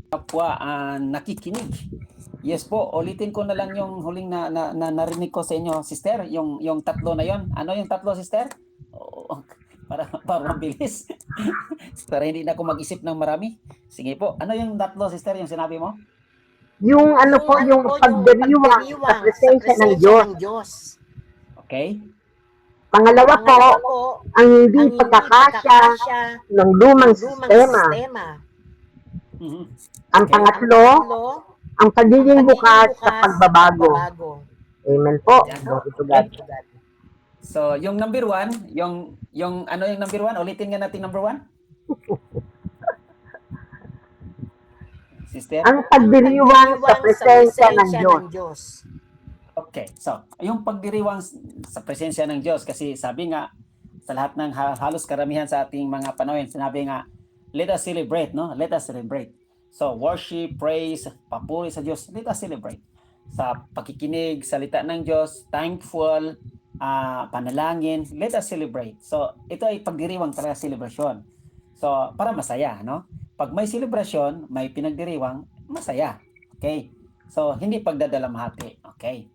kapwa nakikinig. Yes po, ulitin ko na lang yung huling narinig ko sa inyo, sister, yung tatlo na yon. Ano yung tatlo, sister? Para mabilis. Para hindi na ako mag-isip ng marami. Sige po, ano yung tatlo, sister, yung sinabi mo? Yung ano po, yung pagdiriwang sa presensya ng Diyos. Okay? Pangalawa po, ang hindi pagkakasya ng lumang sistema. Mhm. Ang Okay. pangatlo, ang pagiging bukas sa pagbabago. Amen po. Yan. Glory to Okay. God. So, yung number one, yung ano yung number one? Ulitin nga natin number one. Sister? Ang pagdiriwang sa presensya ng Diyos. Okay. So, yung pagdiriwang sa presensya ng Diyos, kasi sabi nga, sa lahat ng halos karamihan sa ating mga panahon, sinabi nga, let us celebrate, no? Let us celebrate. So, worship, praise, papuri sa Diyos, let us celebrate. Sa pakikinig, salita ng Diyos, thankful, panalangin, let us celebrate. So, ito ay pagdiriwang talaga, celebration. So, para masaya, no? Pag may celebration, may pinagdiriwang, masaya. Okay? So, hindi pagdadalamhati. Okay?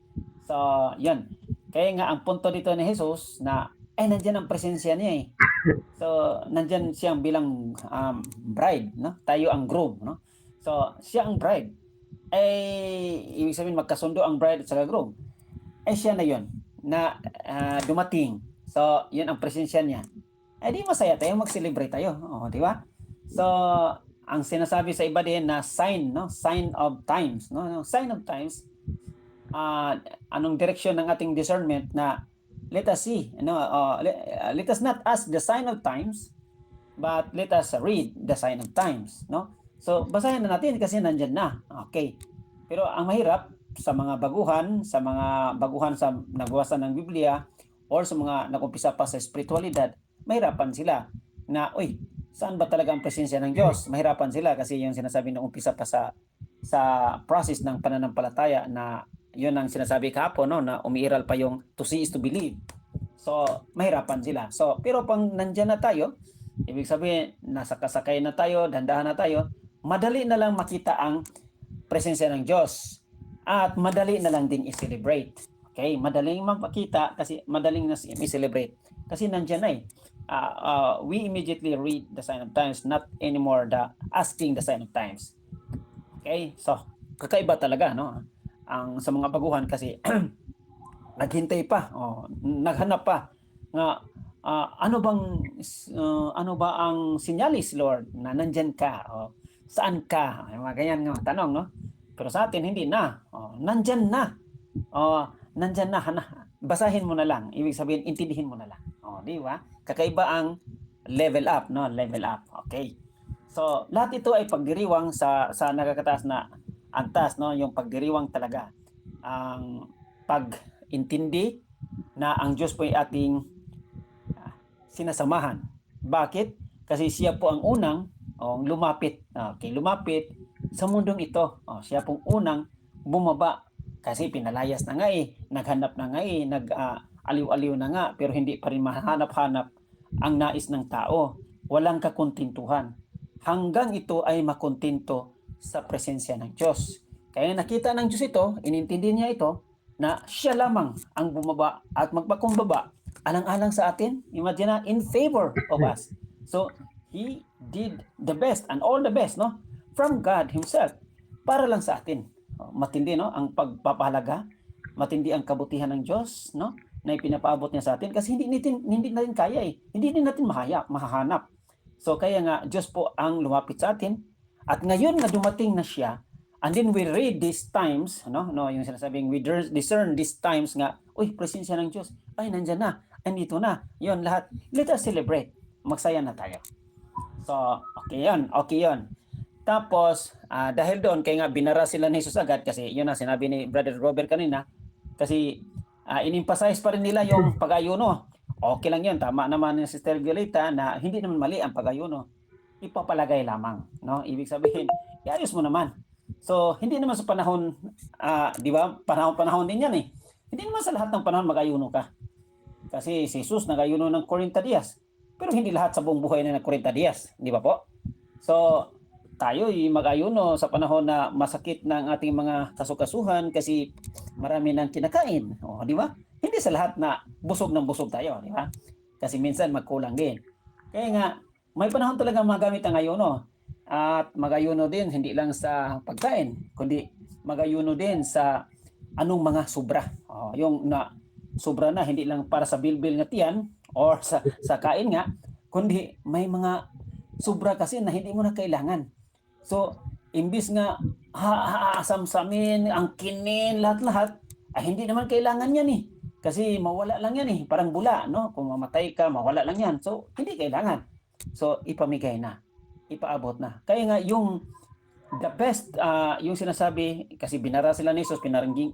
So, yun. Kaya nga, ang punto dito ni Jesus na, nandiyan ang presensya niya eh. So, nandyan siyang bilang bride, no? Tayo ang groom, no? So, siya ang bride. Ibig sabihin magkasundo ang bride at saka groom. Siya na yun na dumating. So, yun ang presensya niya. Di masaya tayo, mag-celebrate tayo. Di ba? So, ang sinasabi sa iba din na sign, no? Sign of times, no? Sign of times. Anong direksyon ng ating discernment na let us see, let us not ask the sign of times, but let us read the sign of times, no? So, basahin na natin kasi nandyan na. Okay. Pero ang mahirap sa mga baguhan sa nagbabasa ng Biblia or sa mga nagumpisa pa sa spiritualidad, mahirapan sila na, saan ba talaga ang presensya ng Diyos? Mahirapan sila kasi yung sinasabi ng umpisa pa sa process ng pananampalataya na yun ang sinasabi kahapon, no, na umiiral pa yung to see is to believe. So, mahirapan sila. So, pero pang nandyan na tayo, ibig sabihin, nasa kasakay na tayo, dandahan na tayo, madali na lang makita ang presensya ng Diyos. At madali na lang din i-celebrate. Okay? Madaling makita kasi madaling na i-celebrate. Kasi nandyan na eh. We immediately read the sign of times, not anymore the asking the sign of times. Okay? So, kakaiba talaga, no? Ang sa mga baguhan kasi naghintay pa, naghanap pa nga ano ba ang sinyalis, Lord, na nandyan ka, saan ka, mga ganyan nga tanong, no? Pero sa atin hindi na, nandyan na, nandyan na, basahin mo na lang, ibig sabihin intindihin mo na lang, di ba? Kakaiba ang level up, no? Level up. Okay. So, lahat ito ay pagdiriwang sa nakakataas na antas, no? Yung pagdiriwang talaga. Ang pag-intindi na ang Diyos po ay ating sinasamahan. Bakit? Kasi siya po ang unang lumapit. Lumapit sa mundong ito. Siya pong unang bumaba. Kasi pinalayas na nga naghanap na nga aliw-aliw na nga, pero hindi pa rin mahanap-hanap ang nais ng tao. Walang kakontintuhan. Hanggang ito ay makontento sa presensya ng Diyos. Kaya nakita ng Diyos ito, inintindi niya ito, na siya lamang ang bumaba at magpakumbaba alang-alang sa atin. Imagine na, in favor of us. So, He did the best and all the best, no? From God Himself para lang sa atin. Matindi, no? Ang pagpapahalaga, matindi ang kabutihan ng Diyos, no? Na ipinapaabot niya sa atin kasi hindi natin kaya eh. Hindi din natin mahahanap. So kaya nga Diyos po ang lumapit sa atin at ngayon na dumating na siya, and then we read these times, no, yung sinasabing we discern these times nga, presensya ng Diyos, nandyan na, andito na, yun lahat. Let us celebrate. Magsaya na tayo. So, okay yun. Tapos, dahil doon, kaya nga binara sila ni Jesus agad kasi yun na sinabi ni Brother Robert kanina, kasi in-emphasize pa rin nila yung pag-ayuno. Okay lang yun, tama naman ni Sister Violeta na hindi naman mali ang pag-ayuno. Ipapalagay lamang, no? Ibig sabihin, iayos mo naman. So, hindi naman sa panahon, di ba? Panahon din yan eh. Hindi naman sa lahat ng panahon mag-ayuno ka. Kasi si Jesus nag-ayuno ng 40 days. Pero hindi lahat sa buong buhay na ng 40 days. Di ba po? So, tayo mag-ayuno sa panahon na masakit ng ating mga kasukasuhan kasi marami nang kinakain. O, di ba? Hindi sa lahat na busog ng busog tayo, di ba? Kasi minsan magkulang din. Kaya nga, may panahon talaga magamit ang ayuno. At mag-ayuno din, hindi lang sa pagkain, kundi mag-ayuno din sa anong mga sobra. O, yung na sobra na, hindi lang para sa bilbil nga tiyan or sa kain nga, kundi may mga sobra kasi na hindi mo na kailangan. So, imbis nga haasamsamin, angkinin, lahat-lahat, ay hindi naman kailangan yan eh. Kasi mawala lang yan eh. Parang bula, no? Kung mamatay ka, mawala lang yan. So, hindi kailangan. So, ipamigay na. Ipaabot na. Kaya nga, yung the best, yung sinasabi, kasi binara sila ni Jesus,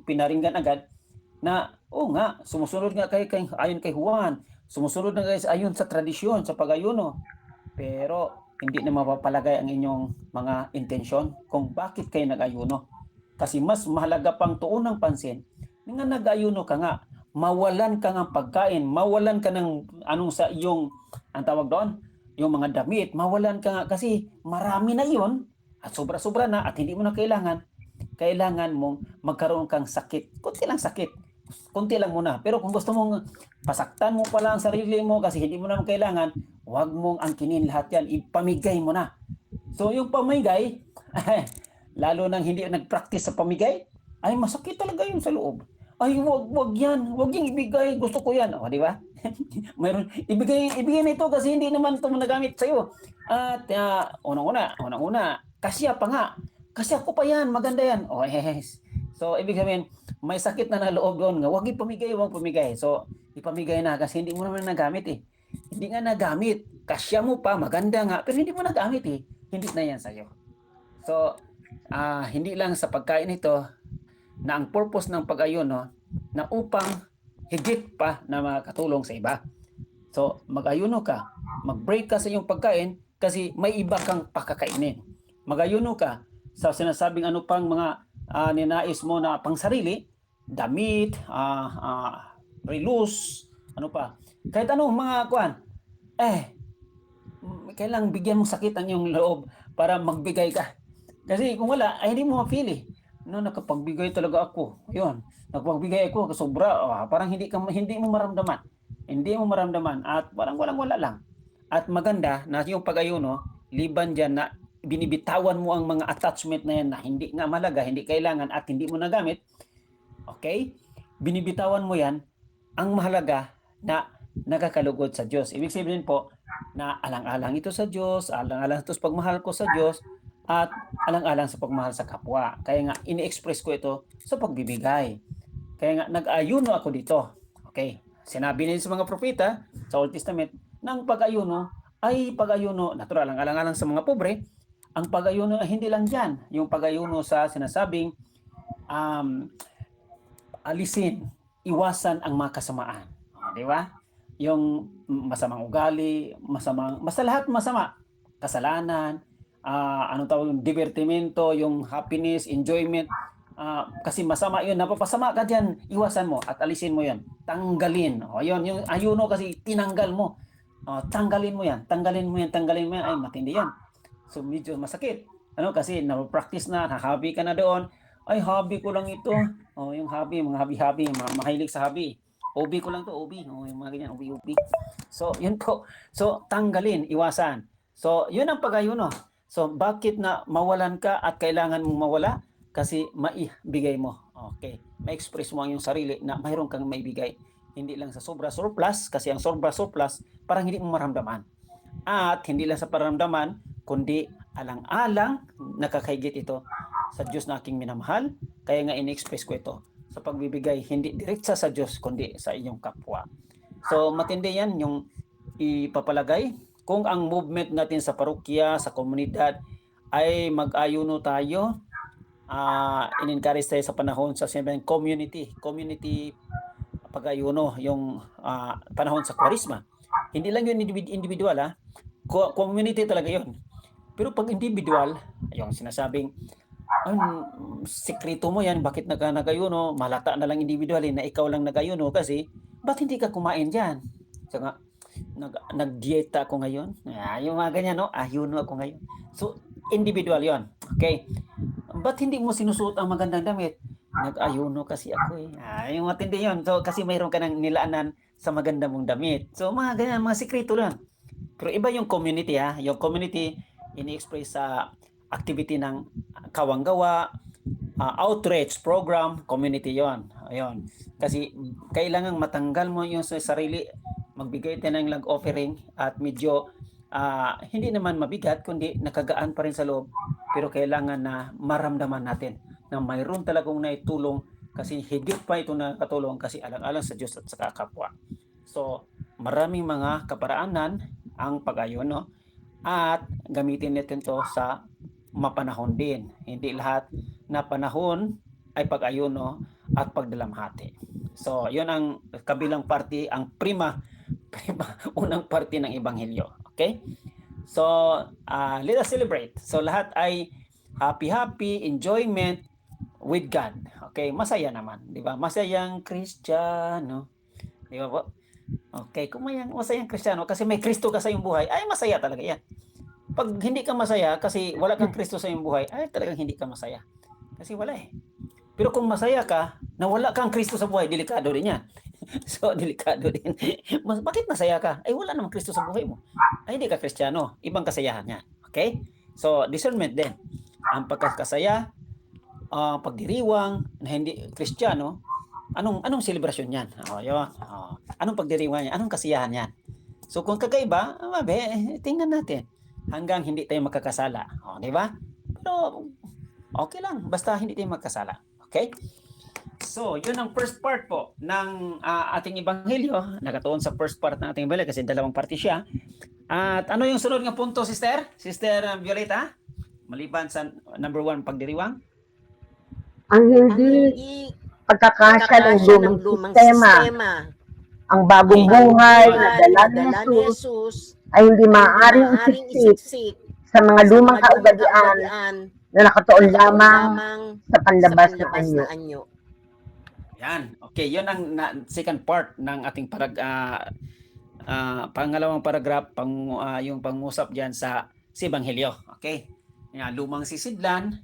pinaringgan agad, na, nga, sumusunod nga ayon kay Juan, sumusunod na guys ayon sa tradisyon, sa pag-ayuno. Pero, hindi na mapapalagay ang inyong mga intensyon kung bakit kayo nag-ayuno. Kasi mas mahalaga pang tuon ng pansin nga nag-ayuno ka nga, mawalan ka ng pagkain, mawalan ka ng anong sa iyong, ang tawag doon, yung mga damit, mawalan ka nga kasi marami na iyon at sobra-sobra na at hindi mo na kailangan mong magkaroon kang sakit. Kunti lang sakit. Kunti lang muna. Pero kung gusto mong pasaktan mo pala ang sarili mo kasi hindi mo naman kailangan, huwag mong angkinin lahat yan. Ipamigay mo na. So yung pamigay, lalo nang hindi nag-practice sa pamigay, ay masakit talaga yun sa loob. Ay, wag yan. Wag yung ibigay. Gusto ko yan. O, di ba? Mayroon, ibigay na ito kasi hindi naman ito nagamit sa'yo. At unang-una, kasya pa nga. Kasya ko pa yan. Maganda yan. O, yes. So, ibig sabihin, may sakit na loob doon nga, huwag pamigay. So, ipamigay na kasi hindi mo naman nagamit eh. Hindi nga nagamit. Kasya mo pa, maganda nga, pero hindi mo nagamit eh. Hindi na yan sa'yo. So, hindi lang sa pagkain ito, na ang purpose ng pag-ayuno, na upang higit pa na makatulong sa iba. So, mag-ayuno ka, mag-break ka sa iyong pagkain kasi may iba kang pakakainin. Mag-ayuno ka sa sinasabing ano pang mga ninais mo na pangsarili, damit, relus, ano pa. Kahit anong mga kuan, kailangang bigyan mo sakit ang iyong loob para magbigay ka. Kasi kung wala, ay hindi mo ma-feel eh. No, nakapagbigay talaga ako. Yun, nakapagbigay ako sobra, parang hindi mo maramdaman. Hindi mo maramdaman at parang wala lang. At maganda na yung pag-ayuno, liban diyan na binibitawan mo ang mga attachment na yan na hindi nga malaga, hindi kailangan at hindi mo nagamit, okay? Binibitawan mo yan, ang mahalaga na nakakalugod sa Diyos. Ibig sabihin po na alang-alang ito sa Diyos, alang-alang ito sa pagmahal ko sa Diyos, at alang-alang sa pagmahal sa kapwa. Kaya nga, ini-express ko ito sa pagbibigay. Kaya nga, nag-ayuno ako dito. Okay? Sinabi nila sa mga propeta sa Old Testament, ng pag-ayuno ay pag-ayuno, natural, alang-alang sa mga pobre. Ang pag-ayuno ay hindi lang dyan. Yung pag-ayuno sa sinasabing alisin, iwasan ang mga kasamaan. Di ba? Yung masamang ugali, basta lahat masama. Kasalanan, anong tawag yung divertimento, yung happiness, enjoyment. Kasi masama yun, napapasama ka dyan, iwasan mo at alisin mo yun. Tanggalin. O yun, yung ayuno kasi tinanggal mo. Tanggalin mo yan, ay matindi yan. So medyo masakit. Kasi na-practice na, hobby ka na doon. Ay, hobby ko lang ito. Yung hobby, mga hobby, mahilig sa hobby. Hobby ko lang to, hobby. Yung mga ganyan, hobby. So, yun po. So, tanggalin, iwasan. So, yun ang pag-ayuno. So, bakit na mawalan ka at kailangan mong mawala? Kasi maibigay mo. Okay. Ma-express mo ang iyong sarili na mayroon kang maibigay. Hindi lang sa sobra surplus, kasi ang sobra surplus, parang hindi mo maramdaman. At hindi lang sa paramdaman, kundi alang-alang nakakaigit ito sa Diyos na aking minamahal. Kaya nga in-express ko ito sa pagbibigay, hindi direkta sa Diyos, kundi sa iyong kapwa. So, matindi yan yung ipapalagay. Kung ang movement natin sa parokya, sa komunidad, ay mag-ayuno tayo, in-encourage tayo sa panahon sa community pag-ayuno, yung panahon sa Kwaresma. Hindi lang yun individual, community talaga yun. Pero pag individual, yung sinasabing, sikreto mo yan, bakit nagayuno, malata na lang individual na ikaw lang nagayuno kasi, ba't hindi ka kumain dyan? So nga, nag-dieta ako ngayon. Yung mga ganyan, ayuno ako ngayon. So, individual yon. Okay? Ba't hindi mo sinusuot ang magandang damit? Nag-ayuno kasi ako eh. Yung matindi yun. So, kasi mayroon ka ng nilaanan sa maganda mong damit. So, mga ganyan, mga sikreto lang. Pero iba yung community ha. Yung community, ini-express sa activity ng kawanggawa, outreach program, community yon. Ayun. Kasi kailangan matanggal mo yung sa sarili, magbigay tayo ng love offering at medyo hindi naman mabigat kundi nakagaan pa rin sa loob, pero kailangan na maramdaman natin na mayroon talagang naitulong kasi higit pa ito nakatulong kasi alang-alang sa Diyos at sa kapwa. So, maraming mga kaparaanan ang pag-ayon, no? At gamitin natin to sa mapanahon din. Hindi lahat na panahon ay pag-ayuno at pagdalamhati. So, yun ang kabilang parte, ang prima unang parte ng Ebanghelyo. Okay? So, let us celebrate. So, lahat ay happy, enjoyment with God. Okay? Masaya naman. Di ba? Masayang Kristiyano. Di ba po? Okay. Kung masayang Kristiyano, kasi may Kristo ka sa iyong buhay, ay masaya talaga yan. Pag hindi ka masaya kasi wala kang Kristo sa iyong buhay, ay talagang hindi ka masaya. Kasi wala eh. Pero kung masaya ka, na wala kang Kristo sa buhay, delikado din yan. So, delikado din. Bakit masaya ka? Ay, wala namang Kristo sa buhay mo. Ay, hindi ka Kristiyano. Ibang kasayahan yan. Okay? So, discernment din. Ang pagkakasaya, pagdiriwang na hindi Kristiyano, anong selebrasyon yan? Yun. Anong pagdiriwang yan? Anong kasiyahan yan? So, kung kakaiba, tingnan natin. Hanggang hindi tayo magkakasala. Di ba? Pero, okay lang. Basta hindi tayo magkasala. Okay? So, yun ang first part po ng ating Ebanghelyo. Nakatuon sa first part ng ating Ebanghelyo kasi dalawang parte siya. At ano yung sunod nga punto, sister? Sister Violeta? Maliban sa number 1, pagdiriwang? Ang hindi pagkakasya ng lumang sistema, ang bagong buhay na dala ni Jesus ay hindi maaaring isiksik sa mga lumang kaugalian na nakatuon lamang sa panlabas ng anyo. Yan. Okay, yun ang second part ng ating pangalawang paragraph, yung pangusap diyan sa Ebanghelyo. Okay? Yan, lumang sisidlan,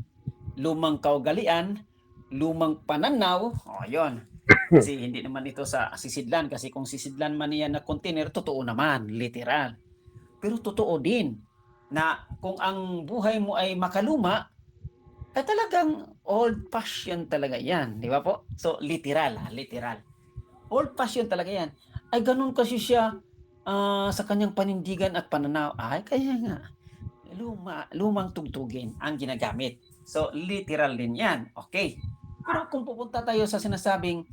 lumang kaugalian, lumang pananaw. Yun. Kasi hindi naman ito sa sisidlan kasi kung sisidlan man yan na container, totoo naman, literal. Pero totoo din na kung ang buhay mo ay makaluma, ay talagang old-fashioned talaga yan. Di ba po? So, literal. Old-fashioned talaga yan. Ay, ganun kasi siya sa kanyang panindigan at pananaw. Ay, kaya nga, lumang tugtugin ang ginagamit. So, literal din yan. Okay. Pero kung pupunta tayo sa sinasabing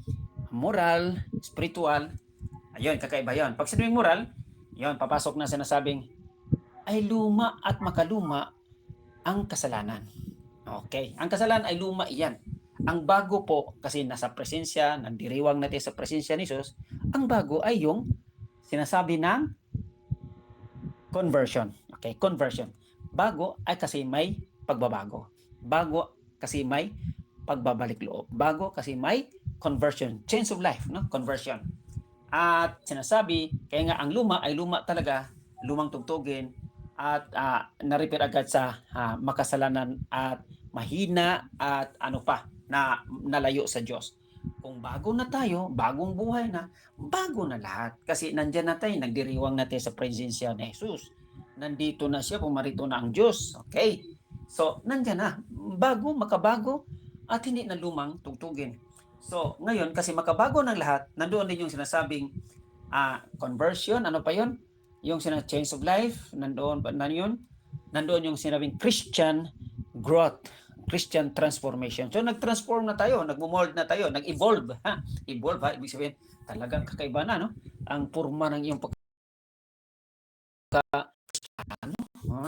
moral, spiritual, ayun, kakaiba yun. Pag sinabing moral, yun, papasok na sinasabing ay luma at makaluma ang kasalanan. Okay. Ang kasalanan ay luma iyan. Ang bago po, kasi nasa presensya, nandiriwang natin sa presensya ni Jesus, ang bago ay yung sinasabi ng conversion. Okay, conversion. Bago ay kasi may pagbabago. Bago kasi may pagbabalik loob. Bago kasi may conversion. Change of life, no? Conversion. At sinasabi, kaya nga ang luma ay luma talaga, lumang tugtugin, at na-repair agad sa makasalanan at mahina at ano pa na nalayo sa Diyos. Kung bago na tayo, bagong buhay na, bago na lahat. Kasi nandyan na tayo, nagdiriwang na tayo sa presensya ni Jesus. Nandito na siya, pumarito na ang Diyos. Okay? So, nandyan na. Bago, makabago, at hindi na lumang tugtugin. So, ngayon, kasi makabago ng lahat, nandoon din yung sinasabing conversion, ano pa yon? Yung change of life, nandoon yung sinabing Christian growth, Christian transformation. So nag-transform na tayo, nag-mold na tayo, nag-evolve. Evolve, ibig sabihin, talagang kakaiba na, no? Ang porma ng iyong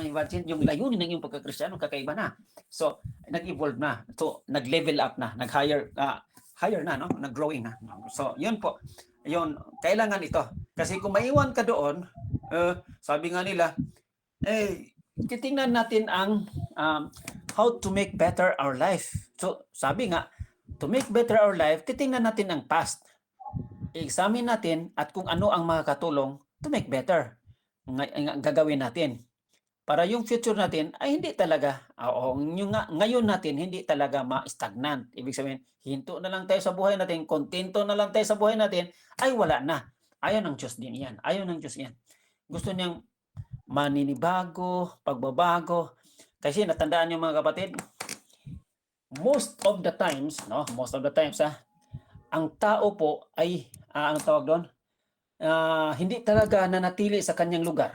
imagine, yung layunin ng iyong pagka-Kristiyano, kakaiba na. So, nag-evolve na. So, nag-level up na, nag-higher na, no? Nag-growing na. So, yun po. Yun, kailangan ito. Kasi kung maiwan ka doon, sabi nga nila, titingnan natin ang how to make better our life. So, sabi nga, to make better our life, titingnan natin ang past. I-examine natin at kung ano ang makakatulong to make better. Gagawin natin. para yung future natin ay hindi talaga, ngayon natin hindi talaga ma-stagnant. Ibig sabihin, hinto na lang tayo sa buhay natin, kontento na lang tayo sa buhay natin, ay wala na. Ayaw ng Diyos din yan. Ayaw ng Diyos yan. Gusto niyang maninibago, pagbabago. Kasi natandaan niyo mga kapatid, most of the times, ang tao po ay, anong tawag doon? Hindi talaga nanatili sa kanyang lugar.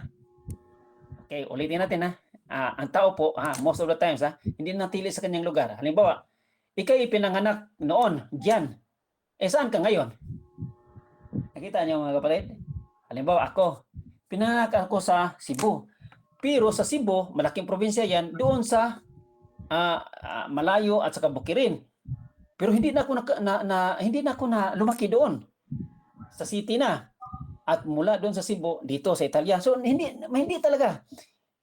Okay, ulitin natin ang tao po, most of the times, hindi natili sa kanyang lugar. Halimbawa, ikay pinanganak noon, diyan. Saan ka ngayon? Nakita niyo mga kapatid? Halimbawa, ako, pinanganak ako sa Cebu. Pero sa Cebu, malaking probinsya yan, doon sa Malayo at saka Bukirin. Pero hindi na ako lumaki doon. Sa city na. At mula doon sa Cebu, dito sa Italia. So hindi talaga.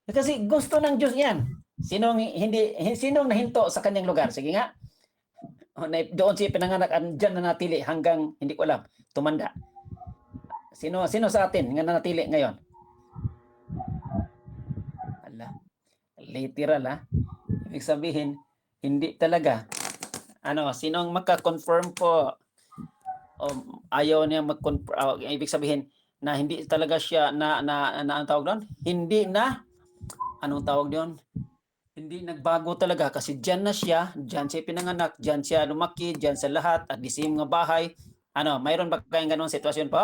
Kasi gusto ng Diyos yan. Sinong nahinto sa kanyang lugar? Sige nga. Doon siya pinanganak at dyan na natili hanggang, hindi ko alam, tumanda. Sino sa atin nga nanatili ngayon? Literal Ibig sabihin, hindi talaga. Sinong magka-confirm po? Ayaw niya mag-confirm. Ibig sabihin, na hindi talaga siya anong tawag doon? Hindi na, anong tawag doon? Hindi nagbago talaga kasi diyan na siya, diyan siya pinanganak, diyan siya lumaki, diyan sa lahat at di same nga bahay. Mayroon ba kayong ganung sitwasyon po?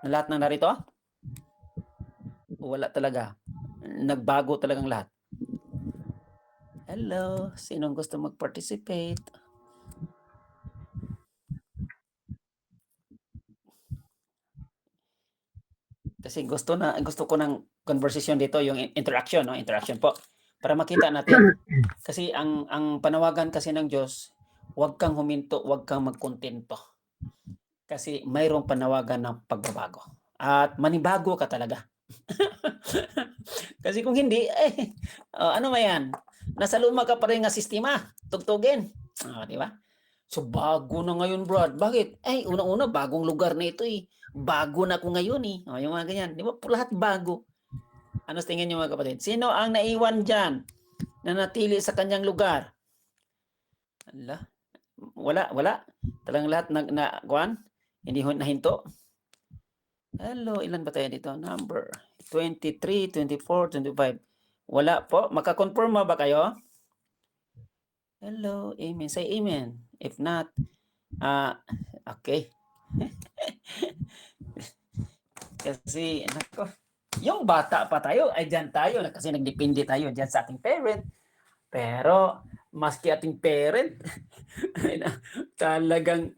Na lahat ng narito? Wala talaga. Nagbago talagang lahat. Hello, sinong gusto mag-participate? Kasi gusto ko ng conversation dito, yung interaction po. Para makita natin. Kasi ang panawagan kasi ng Diyos, huwag kang huminto, huwag kang magkontento. Kasi mayroong panawagan ng pagbabago. At manibago ka talaga. Kasi kung hindi, ano ba yan? Nasa luma ka pa rin nga sistema. Tugtugin. Di ba? So bago na ngayon, Brad. Bakit? Una-una, bagong lugar na ito eh. Bago na ako ngayon eh. Yung mga ganyan. Di ba? Lahat bago. Ano sa tingin niyo mga kapatid? Sino ang naiwan dyan na natili sa kanyang lugar? Wala. Talagang lahat hindi nahinto. Hello, ilan ba tayo dito? Number 23, 24, 25. Wala po. Maka-confirm ba kayo? Hello, amen. Say amen. If not, okay. Kasi, yung bata pa tayo, ay dyan tayo. Kasi nagdepende tayo dyan sa ating parent. Pero, maski ating parent, talagang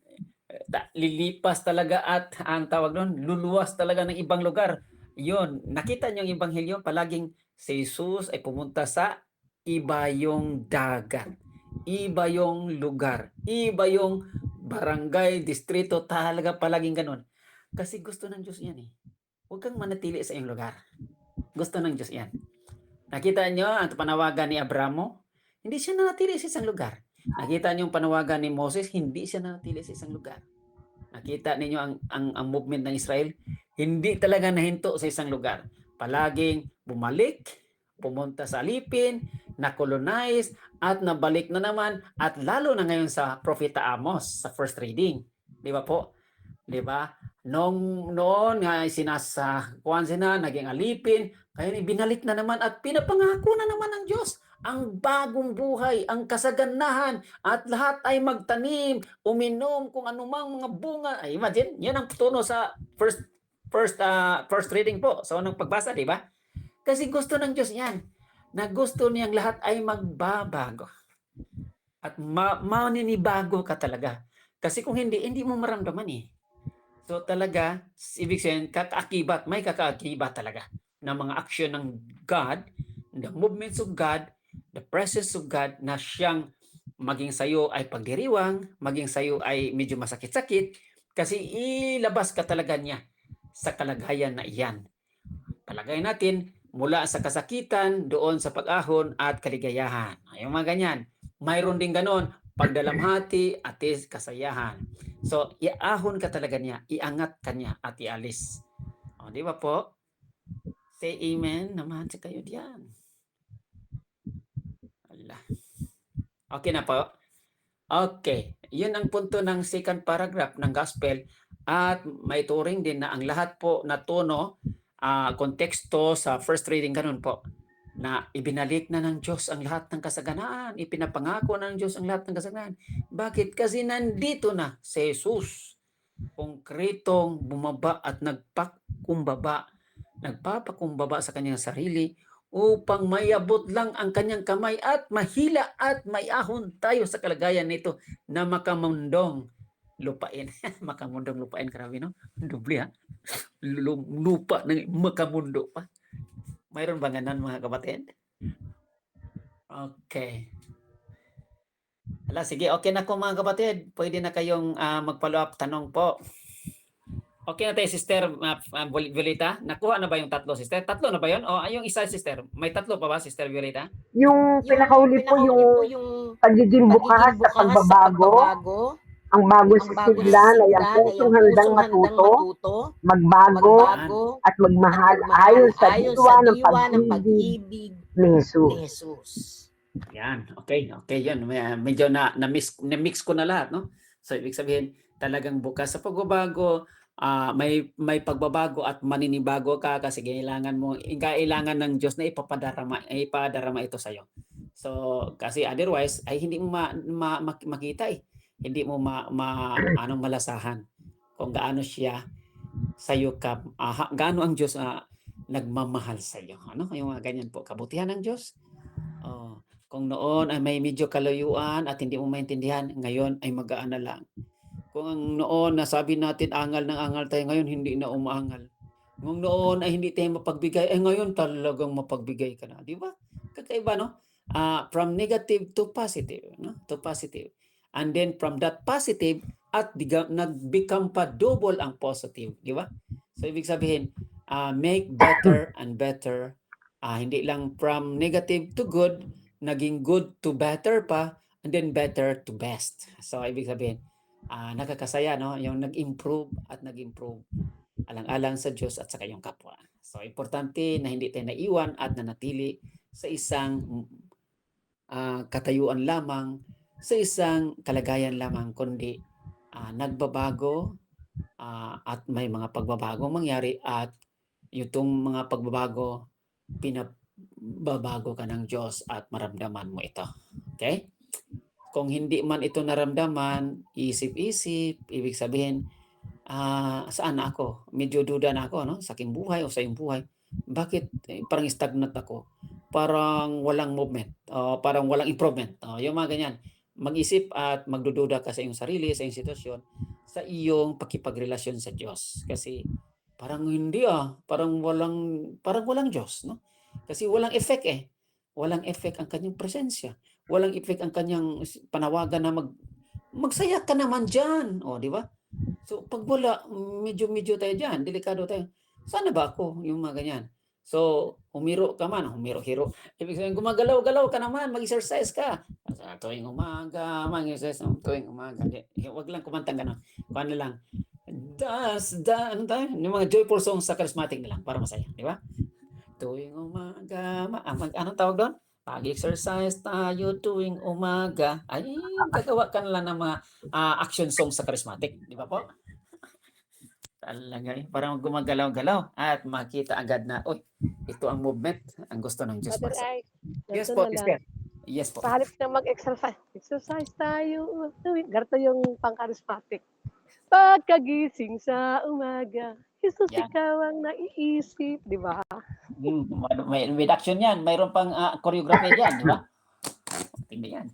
lilipas talaga at ang tawag doon, luluwas talaga ng ibang lugar. Yun, nakita niyo yung Ebanghelyo, palaging si Jesus ay pumunta sa iba yung dagat, iba yung lugar, iba yung barangay, distrito, talaga palaging ganun. Kasi gusto ng Diyos yan eh. Huwag kang manatili sa iyong lugar. Gusto ng Diyos yan. Nakita niyo ang panawagan ni Abramo? Hindi siya nanatili sa isang lugar. Nakita niyo yung panawagan ni Moses? Hindi siya nanatili sa isang lugar. Nakita ninyo ang movement ng Israel? Hindi talaga nahinto sa isang lugar. Palaging bumalik, pumunta sa alipin, na-colonize, at nabalik na naman, at lalo na ngayon sa Propeta Amos, sa first reading. Di ba po? Di ba? Noon nga sinasakuan sila, naging alipin, kaya binalik na naman at pinapangako na naman ng Diyos ang bagong buhay, ang kasaganahan, at lahat ay magtanim, uminom kung anumang mga bunga. Ay, imagine, yan ang tuno sa first reading po. So, nung pagbasa, di ba? Kasi gusto ng Diyos yan, na gusto niyang lahat ay magbabago. At maninibago ka talaga. Kasi kung hindi mo maramdaman eh. So talaga, ibig sabihin, may kakaakibat talaga ng mga aksyon ng God, the movements of God, the presence of God na siyang maging sayo ay pagdiriwang, maging sayo ay medyo masakit-sakit, kasi ilabas ka talaga niya sa kalagayan na iyan. Palagay natin, mula sa kasakitan, doon sa pag-ahon at kaligayahan. Yung mga ganyan. Mayroon din ganon, pagdalamhati at kasayahan. So, iahon ka talaga niya, iangat ka niya at ialis. Di ba po? Say amen naman sa kayo diyan. Okay na po? Okay. Yun ang punto ng second paragraph ng gospel at may turing din na ang lahat po na tono, konteksto sa first reading ganun po na ibinalik na ng Diyos ang lahat ng kasaganaan, ipinapangako ng Diyos ang lahat ng kasaganaan. Bakit? Kasi nandito na si Jesus, konkretong bumaba at nagpapakumbaba sa kanyang sarili upang mayabot lang ang kanyang kamay at mahila at mayahon tayo sa kalagayan nito na makamundong lupain. Makamundong lupain, grabe no? Doble ha? Lupa ng makamundo pa. Mayroon ba ganan mga kapatid? Okay. Sige, okay na po mga kapatid. Pwede na kayong mag-follow up tanong po. Okay na tayo, Sister Violeta? Nakuha na ba yung tatlo, Sister? Tatlo na ba yun? O yung isa, Sister? May tatlo pa ba, Sister Violeta? Yung pinakauli po yung pagiging bukas sa pagbabago, ang bagong sisiglan ay ang pusong handang matuto, magbago, at magmahal ayon sa diwa ng pag-ibig ni Jesus. Yan, okay, yan. Medyo na-mix ko na lahat, no? So, ibig sabihin, talagang bukas sa pagbabago, may pagbabago at maninibago ka kasi kailangan ng Diyos na ipadarama ito sa iyo. So, kasi otherwise ay hindi mo makita eh. Hindi mo malasahan kung gaano siya sa iyo gaano ang Diyos nagmamahal sa iyo. Ano? Yung mga ganyan po, kabutihan ng Diyos. Kung noon ay may medyo kalayuan at hindi mo maintindihan, ngayon ay magaan na lang. Kung noon nasabi natin angal tayo, ngayon hindi na umaangal. Kung noon ay hindi tayo mapagbigay, ngayon talagang mapagbigay ka na, di ba? Kakaiba, no? From negative to positive, no? To positive. And then from that positive at nag-become pa double ang positive, di ba? So ibig sabihin, make better and better. Hindi lang from negative to good, naging good to better pa, and then better to best. So ibig sabihin, nakakasaya, no? Yung nag-improve alang-alang sa Diyos at sa kayong kapwa. So importante na hindi tayo naiwan at nanatili sa isang katayuan lamang, sa isang kalagayan lamang, kundi nagbabago at may mga pagbabago mangyari at itong mga pagbabago pinababago ka ng Diyos at maramdaman mo ito. Okay? Kung hindi man ito naramdaman, isip-isip, ibig sabihin, saan na ako? Medyo duda na ako, no? Sa aking buhay o sa iyong buhay. Bakit parang stagnant ako? Parang walang movement, parang walang improvement. Yung mga ganyan. Mag-isip at magdududa ka sa iyong sarili, sa iyong sitwasyon, sa iyong pakipagrelasyon sa Diyos. Kasi parang hindi parang walang Diyos, no? Kasi walang effect eh. Walang effect ang kanyang presensya. Walang effect ang kanyang panawagan na magsaya ka naman diyan, di ba? So pag wala, medyo tayo diyan, delikado tayo. Sana ba ako yung mga ganyan? So, hiro. Ibig sabihin, gumagalaw-galaw ka naman, mag-exercise ka. Tuwing umaga, mag-exercise tuwing umaga. Huwag lang kumanta gano'n. Paano lang? Ano tayo? Yung mga joyful songs sa charismatic na lang para masaya, di ba? Tuwing umaga, anong tawag doon? Pag-exercise tayo tuwing umaga. Ay, gagawa ka na lang ng mga action songs sa charismatic, di ba po? Talaga parang gumagalaw-galaw at makita agad na, ito ang movement, ang gusto ng Diyos. Yes po, sister. Yes po. Sa halip na exercise tayo. Ganito yung pang-charismatic. Pagkagising sa umaga, Jesus, ikaw ang naiisip, di ba? May action yan. Mayroon pang choreography yan, di ba? Hindi yan.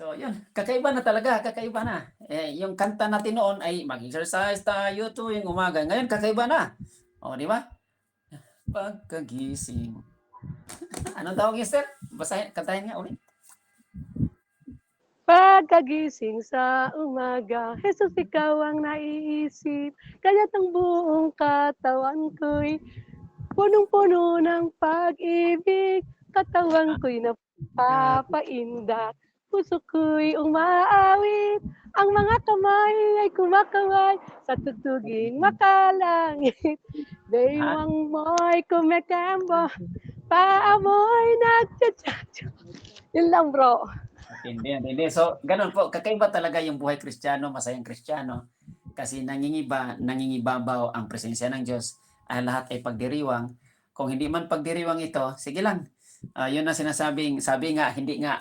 So, yun. Kakaiba na talaga. Kakaiba na. Yung kanta natin noon ay mag-exercise tayo tuwing umaga. Ngayon, kakaiba na. Di ba? Pagkagising. Anong tawag niya, sir? Kantahin nga ulit. Pagkagising sa umaga, Jesus, ikaw ang naiisip. Kaya't ang buong katawan ko'y punong-puno ng pag-ibig. Katawan ko'y napapaindak. Puso ko'y umaawit. Ang mga kamay ay kumakaway sa tutuging makalangit. Baywang mo'y kumekambo. paamoy nagchachacho. Yun lang, bro. Hindi. So, ganun po. Kakaiba talaga yung buhay Kristiyano, masayang Kristiyano. Kasi nangingibabaw ang presensya ng Diyos. Ang lahat ay pagdiriwang. Kung hindi man pagdiriwang ito, sige lang. Yun ang sinasabing, sabi nga, hindi nga,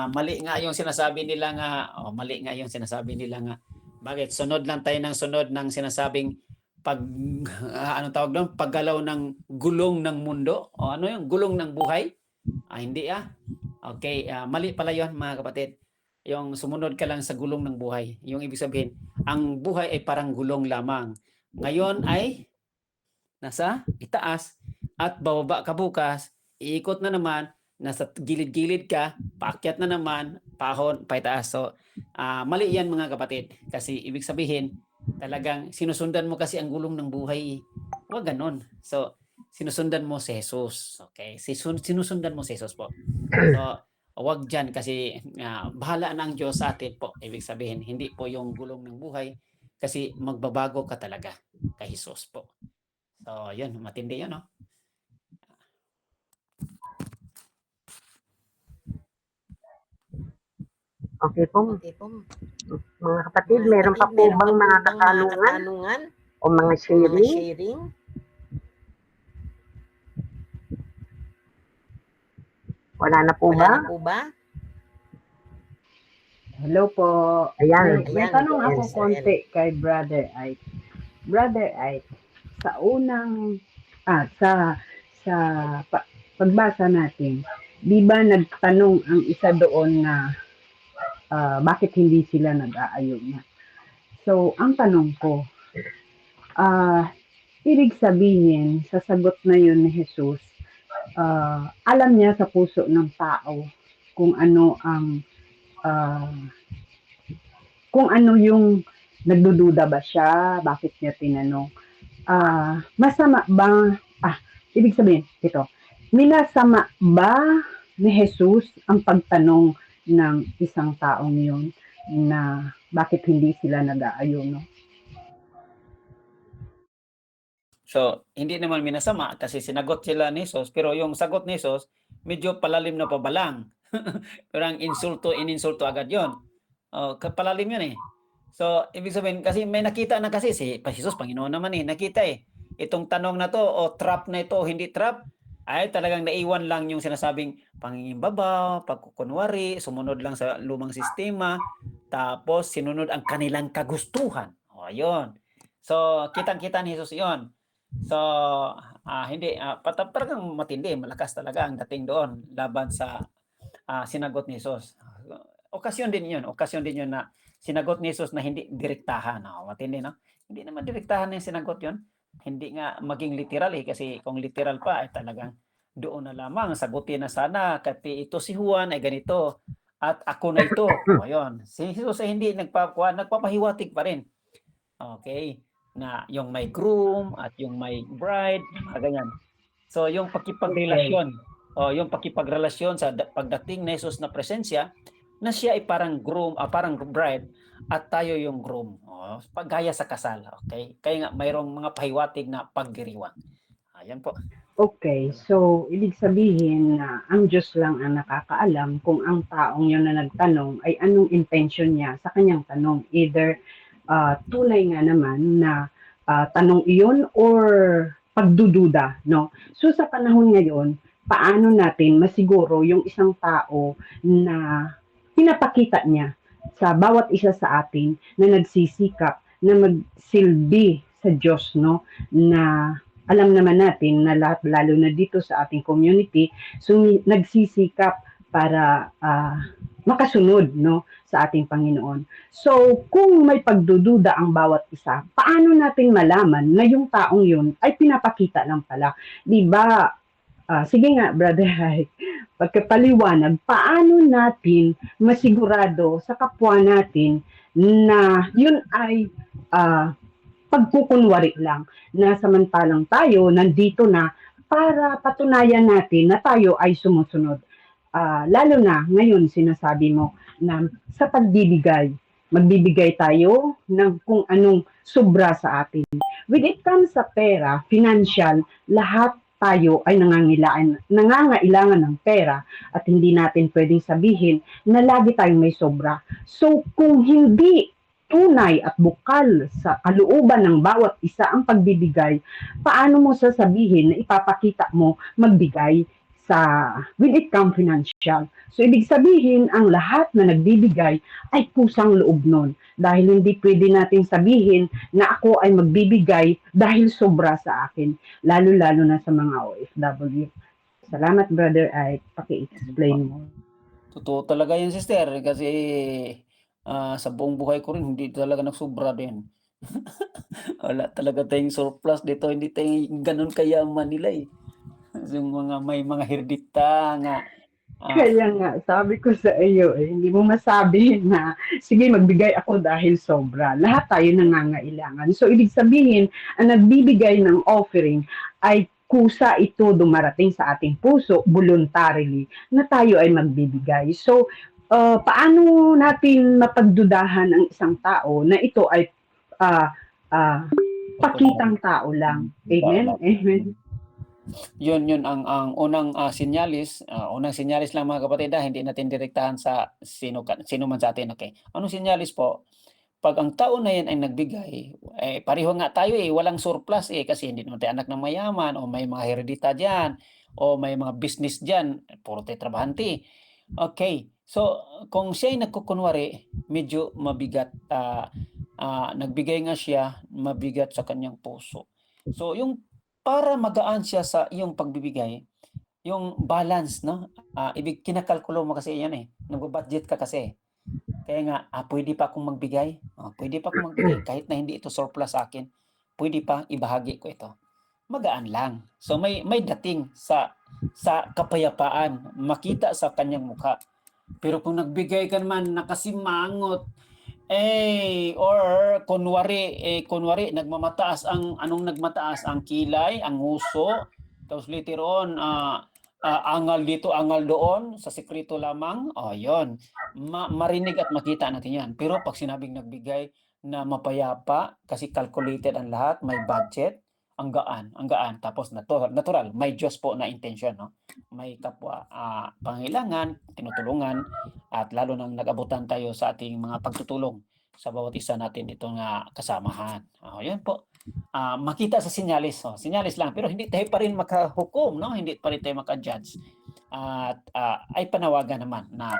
mali nga yung sinasabi nila nga, mali nga yung sinasabi nila nga. Bakit? Sunod lang tayo ng sunod ng sinasabing anong tawag doon? Paggalaw ng gulong ng mundo. O ano yung gulong ng buhay? Hindi Okay, mali pala yon mga kapatid. Yung sumunod ka lang sa gulong ng buhay. Yung ibig sabihin, ang buhay ay parang gulong lamang. Ngayon ay nasa itaas at bababa ka bukas, iikot na naman, nasa gilid-gilid ka, paakyat na naman, pahon, paitaas. So, mali yan mga kapatid. Kasi ibig sabihin, talagang sinusundan mo kasi ang gulong ng buhay. Huwag ganon. So, sinusundan mo si Jesus. Okay? Sinusundan mo si Jesus po. So, wag dyan kasi bahala na ang Diyos sa atin po. Ibig sabihin, hindi po yung gulong ng buhay kasi magbabago ka talaga kay Jesus po. So, yun. Matindi yun, no? Okay po. Mga kapatid, meron pa po bang mga katanungan o mga sharing? Wala na po ba? Hello po. Ayan. May tanong ako konti kay Brother Ike. Brother Ike, sa pagbasa natin, di ba nagtanong ang isa doon na bakit hindi sila nag-aayuno? So, ang tanong ko, ibig sabihin, sa sagot na yun ni Jesus, alam niya sa puso ng tao kung ano ang kung ano yung nagdududa ba siya, bakit niya tinanong. Masama ba, ibig sabihin, ito, minasama ba ni Jesus ang pagtanong ng isang taong yun na bakit hindi sila nag-aayuno? So, hindi naman minasama kasi sinagot sila ni Jesus, pero yung sagot ni Jesus, medyo palalim na pabalang. Parang ininsulto agad yon. Palalim yun eh. So, ibig sabihin, kasi may nakita na kasi si Jesus, Panginoon naman nakita itong tanong na to, trap na ito, hindi trap, ay talagang naiwan lang yung sinasabing pangingimbabaw, pagkukunwari, sumunod lang sa lumang sistema, tapos sinunod ang kanilang kagustuhan. Ayun. So, kitang-kita ni Jesus yon. So, hindi, parang matindi, malakas talaga ang dating doon laban sa sinagot ni Jesus. Okasyon din yun na sinagot ni Jesus na hindi direktahan. Matindi, no? Hindi naman direktahan yung sinagot yun. Hindi nga maging literal kasi kung literal pa ay talagang doon na lamang sagutin na sana kasi ito si Juan ay ganito at ako na ito. Ayun. Si Jesus ay hindi nagpapahiwatig pa rin. Okay? Na yung may groom at yung may bride, ganyan. So yung pakipagrelasyon, yung pakipagrelasyon sa pagdating ni Jesus na presensya, na siya ay parang groom, parang bride at tayo yung groom. Paggaya sa kasal, okay? Kaya nga mayroong mga pahiwatig na pagdiriwang. Ayan po. Okay, so ibig sabihin na ang Diyos lang ang nakakaalam kung ang taong yun na nagtanong ay anong intention niya sa kanyang tanong. Either tunay nga naman na tanong iyon or pagdududa, no? So sa panahon ngayon, paano natin masiguro yung isang tao na pinapakita niya sa bawat isa sa atin na nagsisikap na magsilbi sa Diyos, no? Na alam naman natin na lahat, lalo na dito sa ating community, nagsisikap para makasunod, no, sa ating Panginoon. So, kung may pagdududa ang bawat isa, paano natin malaman na yung taong yun ay pinapakita lang pala? Diba? Sige nga, Brother Hai, pagkapaliwanag, paano natin masigurado sa kapwa natin na yun ay pagkukunwari lang, na samantalang tayo nandito na para patunayan natin na tayo ay sumusunod. Lalo na ngayon sinasabi mo na sa magbibigay tayo ng kung anong sobra sa atin. When it comes sa pera, financial, lahat tayo ay nangangailangan ng pera at hindi natin pwedeng sabihin na lagi tayong may sobra. So kung hindi tunay at bukal sa kalooban ng bawat isa ang pagbibigay, paano mo sasabihin na ipapakita mo magbigay when it comes financial? So, ibig sabihin, ang lahat na nagbibigay ay kusang loob nun. Dahil hindi pwede natin sabihin na ako ay magbibigay dahil sobra sa akin. Lalo-lalo na sa mga OFW. Salamat, Brother Ike. Paki-explain mo. Totoo talaga yan, sister. Kasi sa buong buhay ko rin, hindi talaga nagsobra din. Wala talaga tayong surplus dito. Hindi tayong ganun kayaman nila eh. Yung may mga hirdita nga. Kaya nga, sabi ko sa iyo, hindi mo masabi na, sige, magbigay ako dahil sobra. Lahat tayo nangangailangan. So, ibig sabihin, ang nagbibigay ng offering ay kusa ito dumarating sa ating puso voluntarily na tayo ay magbibigay. So, paano natin mapagdudahan ang isang tao na ito ay pakitang tao lang? Amen? Amen. Yun ang unang sinyalis, lang mga kapatid, hindi natin direktahan sa sino man sa atin, okay? Anong sinyalis po? Pag ang tao na yan ay nagbigay, pareho nga tayo walang surplus kasi hindi naman tayo anak ng mayaman o may mga heredita diyan o may mga business diyan, puro tayo trabahante. Okay. So kung siya ay nagkukunwari, medyo mabigat, nagbigay nga siya, mabigat sa kanyang puso. So yung para magaan siya sa iyong pagbibigay, yung balance, no? Kinakalkulo mo kasi yan nag-budget ka kasi. Kaya nga, pwede pa akong magbigay. Pwede pa akong magbigay kahit na hindi ito surplus sa akin. Pwede pa ibahagi ko ito. Magaan lang. So may dating sa kapayapaan, makita sa kanyang mukha. Pero kung nagbigay ka naman nakasimangot, or kunwari nagmamataas nagmataas ang kilay, ang huso, tapos later on angal dito, angal doon, sa sekreto lamang, yon. Marinig at makita natin yan. Pero pag sinabing nagbigay na mapayapa, kasi calculated ang lahat, may budget, ang gaan. Tapos natural, may Diyos po na intention, no? May kapwa pangailangan, tinutulungan, at lalo nang nag-abutan tayo sa ating mga pagtutulong sa bawat isa natin itong kasamahan. Yan po. Makita sa sinyalis. Sinyalis lang. Pero hindi tayo pa rin makahukom, no? Hindi pa rin tayo maka-judge. At ay panawagan naman na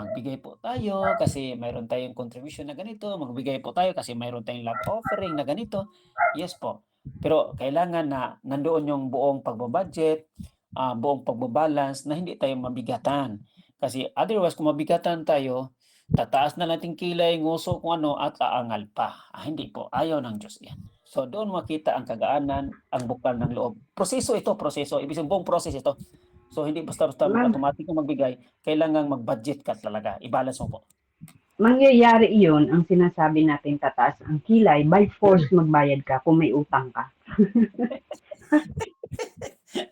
magbigay po tayo kasi mayroon tayong contribution na ganito. Magbigay po tayo kasi mayroon tayong love offering na ganito. Yes po. Pero kailangan na nandoon yung buong pagbabudget, buong pagbabalance na hindi tayo mabigatan. Kasi otherwise, kung mabigatan tayo, tataas na natin kilay, nguso kung ano at aangal pa. Hindi po. Ayaw ng Diyos yan. So doon makita ang kagaanan, ang bukal ng loob. Proseso. Ibig sabihin buong process ito. So hindi basta-basta automatic na magbigay. Kailangan mag-budget ka talaga. I-balance mo po. Mangyayari iyon, ang sinasabi natin tataas ang kilay, by force magbayad ka kung may utang ka.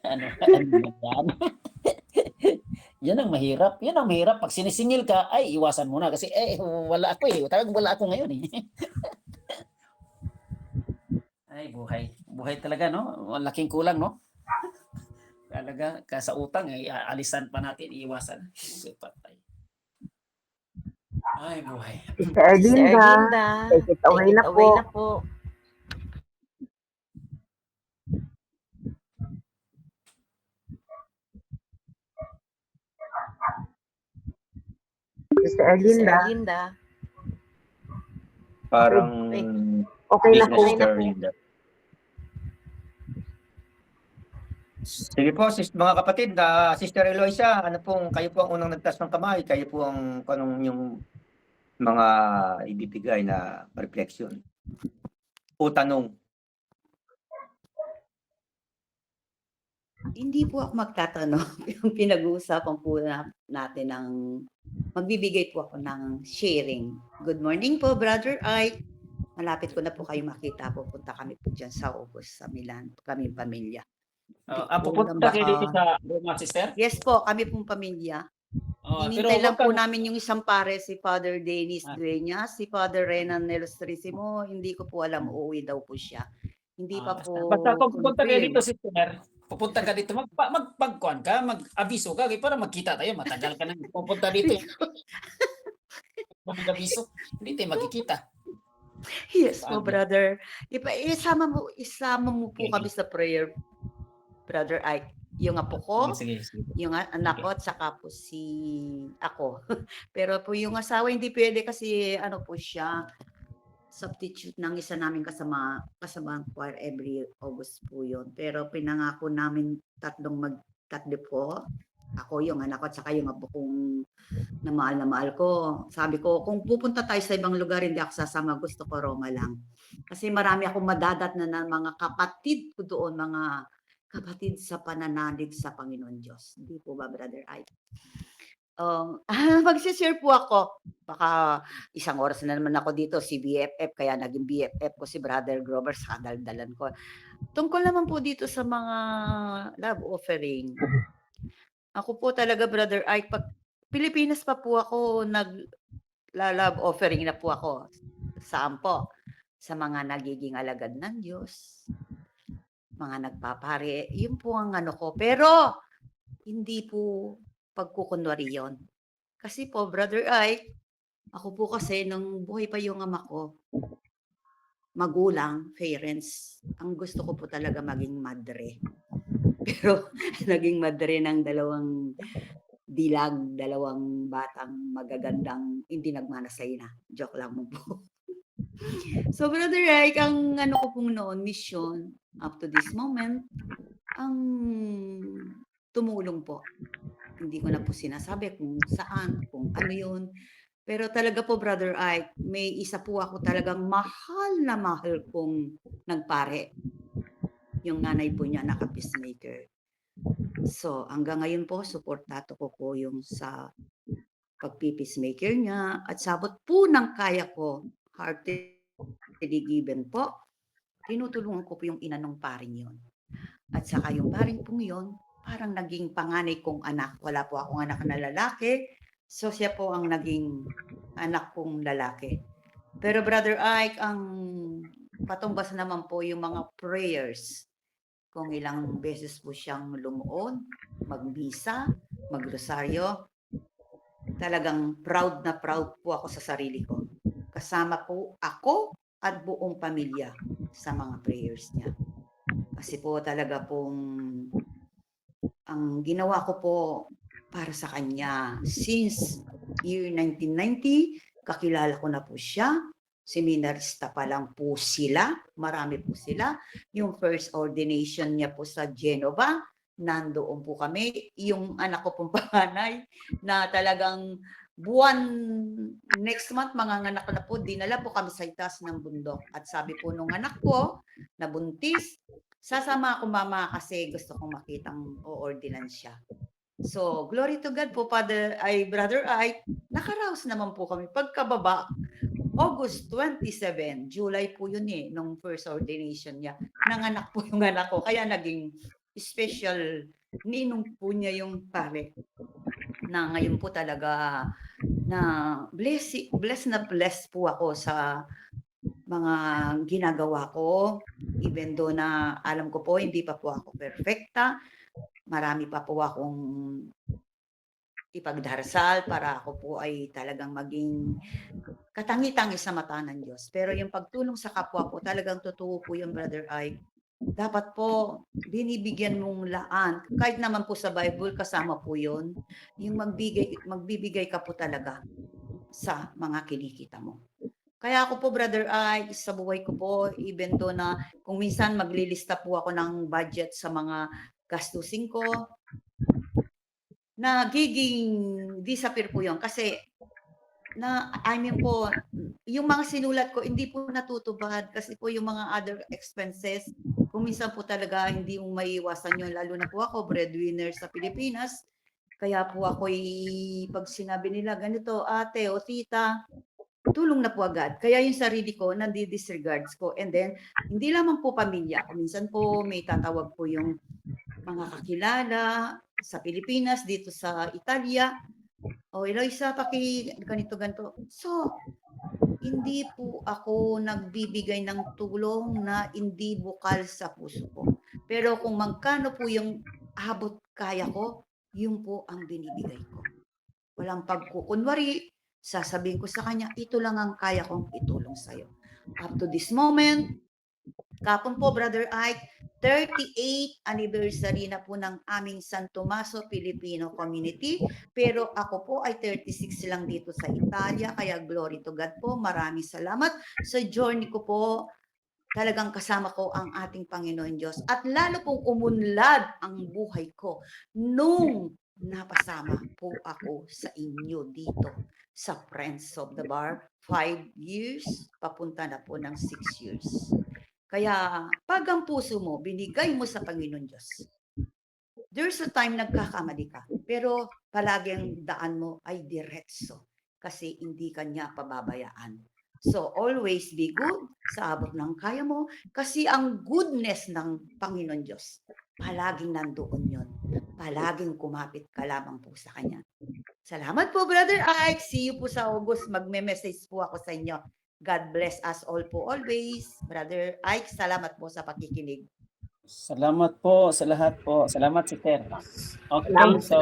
ano yan? Yan ang mahirap. Pag sinisingil ka, ay iwasan mo na kasi wala ako Talagang wala ako ngayon Ay, buhay. Buhay talaga, no? Laking kulang, no? Talaga, sa utang, alisan pa natin, iwasan. Patay. Ay, buhay. Sister Erlinda, take it away na po. Sister Erlinda. Parang Okay na po. Sister Erlinda. Sige po, mga kapatid, Sister Eloisa, kayo po ang unang nagtas ng kamay, kayo po ang yung mga ibibigay na reflection o tanong. Hindi po ako magtatanong. Yung pinag-uusapan po natin ng magbibigay po ako ng sharing. Good morning po, Brother Ike. Malapit ko na po kayo makita. Pupunta kami po dyan sa August, sa Milan. Kaming pamilya. Pupunta kayo dito sa Roma, sister? Yes po, kami pong pamilya. Hinintay lang po namin yung isang pare, si Father Dennis Dueñas, si Father Renan Nelostrissimo. Hindi ko po alam, uuwi daw po siya. Hindi pa po. Basta kung pupunta kayo dito, sister, Pupunta ka dito, magpagkuan ka, mag-abiso ka, para magkita tayo. Matagal ka nang pupunta dito. Mag-abiso, hindi tayo magkikita. Yes po, Paano? brother. Isama mo po Okay. kami sa prayer, Brother Ike. Yung apo ko, Sige, sige. yung anak ko, at saka po si ako. Pero po yung asawa, hindi pwede kasi ano po siya, substitute ng isa naming kasamang choir every August po yun. Pero pinangako namin tatlo po. Ako, yung anak ko, at saka yung apo kong na mahal ko. Sabi ko, kung pupunta tayo sa ibang lugar, hindi ako sasama. Gusto ko Roma lang. Kasi marami akong madadat na ng mga kapatid ko doon, mga kapatid sa pananalig sa Panginoon Diyos. Hindi po ba, Brother Ike? Magsishare po ako. Baka isang oras na naman ako dito, si BFF, kaya naging BFF ko si Brother Grover sa daldalan ko. Tungkol naman po dito sa mga love offering. Ako po talaga, Brother Ike, pag Pilipinas pa po ako, nag-love offering na po ako. Saan po? Sa mga nagiging alagad ng Diyos, mga nagpapare, yun po ang ano ko. Pero, hindi po pagkukunwari yun. Kasi po, Brother Ike, ako po kasi, nung buhay pa yung ama ko, magulang, parents, ang gusto ko po talaga maging madre. Pero, naging madre ng dalawang dilag, dalawang batang magagandang hindi nagmanasay na. Joke lang mo po. So, Brother Ike, ang ano ko pong noon, mission, up to this moment, ang tumulong po. Hindi ko na po sinasabi kung saan, kung ano yun. Pero talaga po, Brother Ike, may isa po ako talagang mahal na mahal kong nagpare. Yung nanay po niya, naka-peacemaker. So, hanggang ngayon po, suportato ko po yung sa pagpipeacemaker niya at sabot po ng kaya ko, heartily given po, tinutulungan ko po yung ina ng paring yun. At saka yung paring pong yun, parang naging panganay kong anak. Wala po akong anak na lalaki, so siya po ang naging anak kong lalaki. Pero Brother Ike, ang patumbas naman po yung mga prayers. Kung ilang beses po siyang lumuon, magbisa, magrosaryo, talagang proud na proud po ako sa sarili ko. Kasama po ako at buong pamilya sa mga prayers niya. Kasi po talaga pong ang ginawa ko po para sa kanya since year 1990, kakilala ko na po siya. Seminarista pa lang po sila, marami po sila. Yung first ordination niya po sa Genova, nandoon po kami. Yung anak ko pong panganay na talagang buwan next month, manganganak na po, dinala po kami sa itaas ng bundok. At sabi po nung anak ko, na buntis, sasama ako mama kasi gusto kong makitang o-ordinance siya. So, glory to God po, Brother Ike, nakaraos naman po kami. Pagkababa, August 27, July po yun nung first ordination niya. Nanganak po yung anak ko, kaya naging special ninong po niya yung pare. Na ngayon po talaga na bless po ako sa mga ginagawa ko. Even though na alam ko po, hindi pa po ako perfecta. Marami pa po akong ipagdarasal para ako po ay talagang maging katangi-tangi sa mata ng Diyos. Pero yung pagtulong sa kapwa po, talagang totoo po yung Brother Ike. Dapat po, binibigyan mong laan. Kahit naman po sa Bible, kasama po yun. Yung magbibigay ka po talaga sa mga kinikita mo. Kaya ako po, Brother Ike, sa buhay ko po, even though na kung minsan maglilista po ako ng budget sa mga gastusin ko, nagiging disappear po yun. Kasi, po, yung mga sinulat ko, hindi po natutubad kasi po yung mga other expenses, kung minsan po talaga hindi mo maiiwasan yun, lalo na po ako, breadwinner sa Pilipinas, kaya po ako'y, pag sinabi nila, ganito, ate o tita, tulong na po agad. Kaya yung sarili ko, nandi-disregards ko. And then, hindi lamang po pamilya. Minsan po, may tatawag po yung mga kakilala sa Pilipinas, dito sa Italia. O, Eloisa, ganito. So, hindi po ako nagbibigay ng tulong na hindi bukal sa puso ko. Pero kung magkano po yung abot kaya ko, yun po ang binibigay ko. Walang pagkukunwari, sasabihin ko sa kanya, ito lang ang kaya kong itulong sa'yo. Up to this moment, kapon po, Brother Ike, 38th anniversary na po ng aming San Tomaso Filipino community. Pero ako po ay 36 lang dito sa Italia. Kaya glory to God po. Maraming salamat sa journey ko po. Talagang kasama ko ang ating Panginoon Diyos. At lalo pong umunlad ang buhay ko nung napasama po ako sa inyo dito sa Friends of the Bar. 5 years, papunta na po ng 6 years. Kaya pag ang puso mo, binigay mo sa Panginoon Diyos, there's a time nagkakamali ka, pero palaging daan mo ay diretso kasi hindi ka niya pababayaan. So always be good sa abot ng kaya mo kasi ang goodness ng Panginoon Diyos, palaging nandoon yon. Palaging kumapit ka lamang po sa Kanya. Salamat po, Brother Ike. See you po sa August. Magme-message po ako sa inyo. God bless us all po always. Brother Ike, salamat po sa pakikinig. Salamat po sa lahat po. Salamat, Sister. Okay, so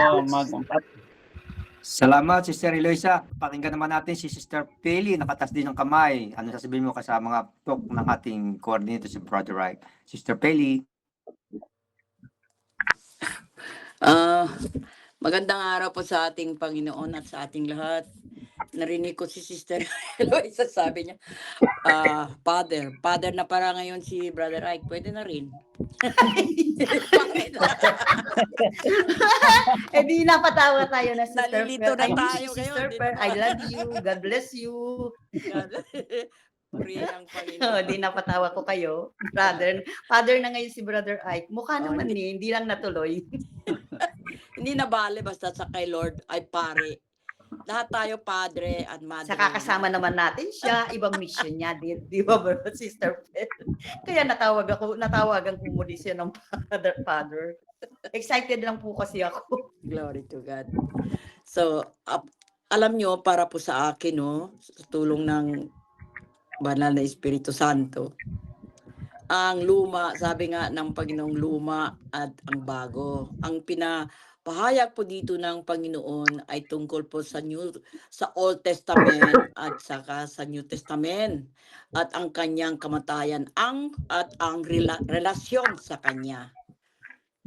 Salamat, Sister Eloisa. Pakinggan naman natin si Sister Peli, nakatas din ng kamay. Ano sasabihin mo ka sa mga talk ng ating coordinator, si Brother Wright? Sister Peli. Magandang araw po sa ating Panginoon at sa ating lahat. Narinig ko si Sister Eloisa, sabi niya, Father na para ngayon si Brother Ike, pwede na rin. Eh di napatawa tayo na Sister Nalilito Per. na tayo Sister ngayon, Per, di ba? I love you. God bless you. Purihin ang Oh, Panginoon. di napatawa ko kayo. Father na ngayon si Brother Ike. Mukha naman hindi lang natuloy. Hindi na bale, basta sa kay Lord ay pare. Lahat tayo padre at madre. Sa kakasama naman natin siya, ibang mission niya, di ba bro, Sister Per? Kaya natawagan ko muli siya ng Father. Excited lang po kasi ako. Glory to God. So, alam nyo, para po sa akin, no, sa tulong ng Banal na Espiritu Santo, ang luma, sabi nga ng Panginoong luma at ang bago. Ang pinapahayag po dito ng Panginoon ay tungkol po sa Old Testament at saka sa New Testament at ang kanyang kamatayan at ang relasyon sa kanya.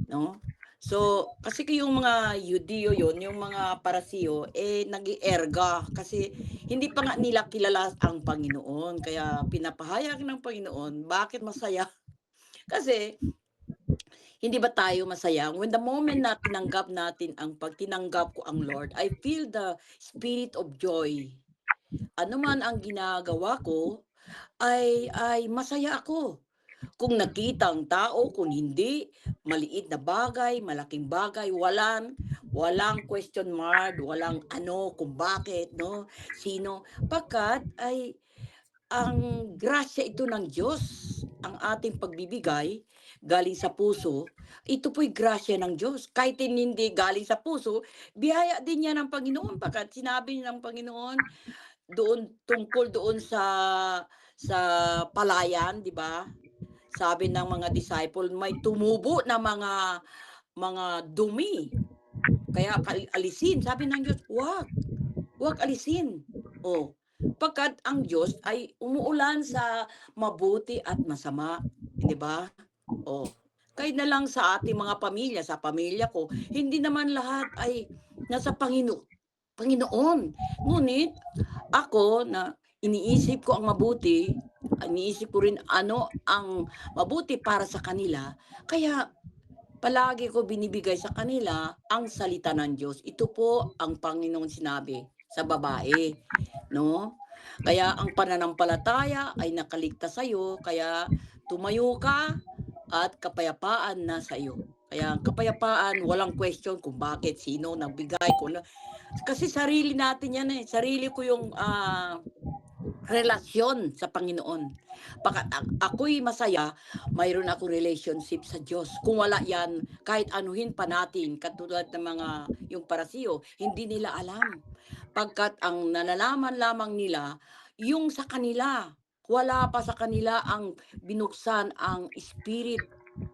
No? So, kasi yung mga Yudiyo yon, yung mga Parasiyo, nag-ierga kasi hindi pa nga nila kilala ang Panginoon. Kaya pinapahayag ng Panginoon, bakit masaya? Kasi, hindi ba tayo masaya? When the moment na tinanggap natin pag tinanggap ko ang Lord, I feel the spirit of joy. Ano man ang ginagawa ko, ay masaya ako. Kung nakita ang tao, kung hindi, maliit na bagay, malaking bagay, walang question mark, walang kung bakit, no, sino, pagkat ay ang grasya ito ng Diyos, ang ating pagbibigay, galing sa puso, ito po'y grasya ng Diyos. Kahit hindi galing sa puso, biyaya din yan ng Panginoon, pagkat sinabi ng Panginoon, tungkol doon sa palayan, di ba? Sabi ng mga disciple, may tumubo na mga dumi. Kaya alisin. Sabi ng Diyos, wag alisin. Pagkat ang Diyos ay umuulan sa mabuti at masama. Di ba? Kahit na lang sa ating mga pamilya, sa pamilya ko, hindi naman lahat ay nasa Panginoon. Ngunit, ako na iniisip ko ang mabuti, iniisip ko rin ano ang mabuti para sa kanila, kaya palagi ko binibigay sa kanila ang salita ng Diyos. Ito po ang Panginoon sinabi sa babae, no? Kaya ang pananampalataya ay nakaligtas sa iyo, kaya tumayo ka at kapayapaan na sa iyo. Kaya ang kapayapaan, walang question kung bakit, sino nagbigay ko. Kasi sarili natin yan Sarili ko yung relasyon sa Panginoon. Ako'y masaya, mayroon ako relationship sa Diyos. Kung wala yan, kahit anuhin pa natin, katulad ng mga yung Parasiyo, hindi nila alam. Pagkat ang nalalaman lamang nila, yung sa kanila, wala pa sa kanila ang binuksan ang Spirit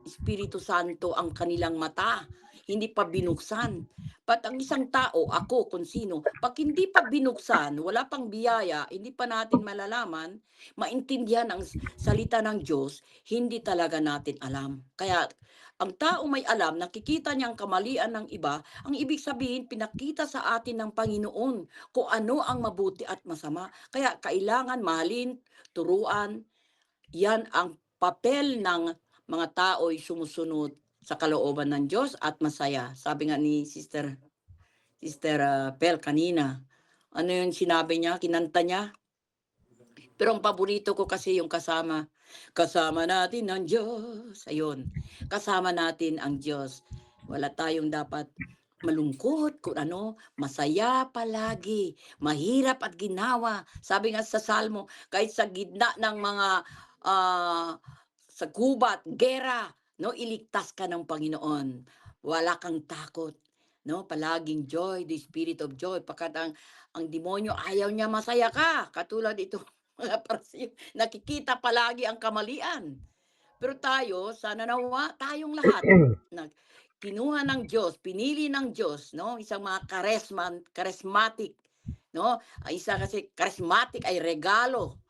Espiritu Santo ang kanilang mata, hindi pa binuksan. Pat ang isang tao, ako kung sino, pag hindi pa binuksan, wala pang biyaya, hindi pa natin malalaman, maintindihan ang salita ng Diyos, hindi talaga natin alam. Kaya ang tao may alam, nakikita niya ang kamalian ng iba, ang ibig sabihin, pinakita sa atin ng Panginoon kung ano ang mabuti at masama. Kaya kailangan mahalin, turuan, yan ang papel ng mga tao'y sumusunod sa kalooban ng Diyos at masaya. Sabi nga ni Sister Pel kanina, ano yung sinabi niya, kinanta niya? Pero ang paborito ko kasi yung kasama natin ang Diyos. Ayun, kasama natin ang Diyos. Wala tayong dapat malungkot kung ano, masaya palagi, mahirap at ginawa. Sabi nga sa Salmo, kahit sa gitna ng mga sa gubat, gera, no, iligtas ka ng Panginoon. Wala kang takot, no? Palaging joy, the spirit of joy. Pagkat ang demonyo ayaw niya masaya ka. Katulad ito, mga parsyo, nakikita palagi ang kamalian. Pero tayo, sana nawa tayong lahat kinuha ng Diyos, pinili ng Diyos, no? Isang mga charismatic, no? Isa kasi charismatic ay regalo.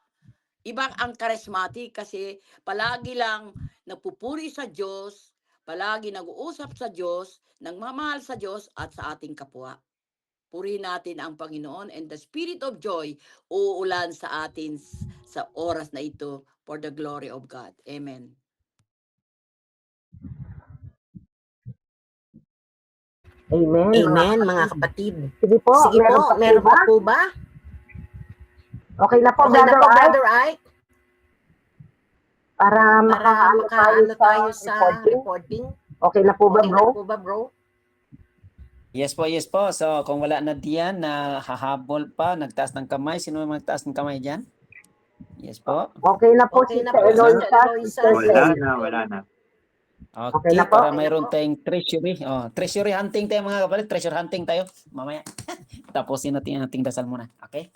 Iba ang charismatic kasi palagi lang napupuri sa Diyos, palagi nag-uusap sa Diyos, nagmamahal sa Diyos at sa ating kapwa. Purihin natin ang Panginoon and the Spirit of Joy uulan sa atin sa oras na ito for the glory of God. Amen. Amen, Amen, mga kapatid. Sige po, Sige po, meron pa po ba? Okay na po, Okay na Brother po, Ike, Brother Ike, para makaano tayo sa recording. reporting. Okay na po ba, Okay bro? na po ba, bro? Yes po, yes po. So kung wala na diyan na hahabol pa, nagtaas ng kamay, sino may magtaas ng kamay diyan? Yes po. Okay na po, Okay na Sister po, Eloisa, Sister Eloisa. Sister Sel. Wala na. Okay, na po. para mayroon tayong treasury. Oh, treasury hunting tayo mga kapatid. Treasure hunting tayo. Mamaya. Tapusin natin ang ating dasal muna. Okay?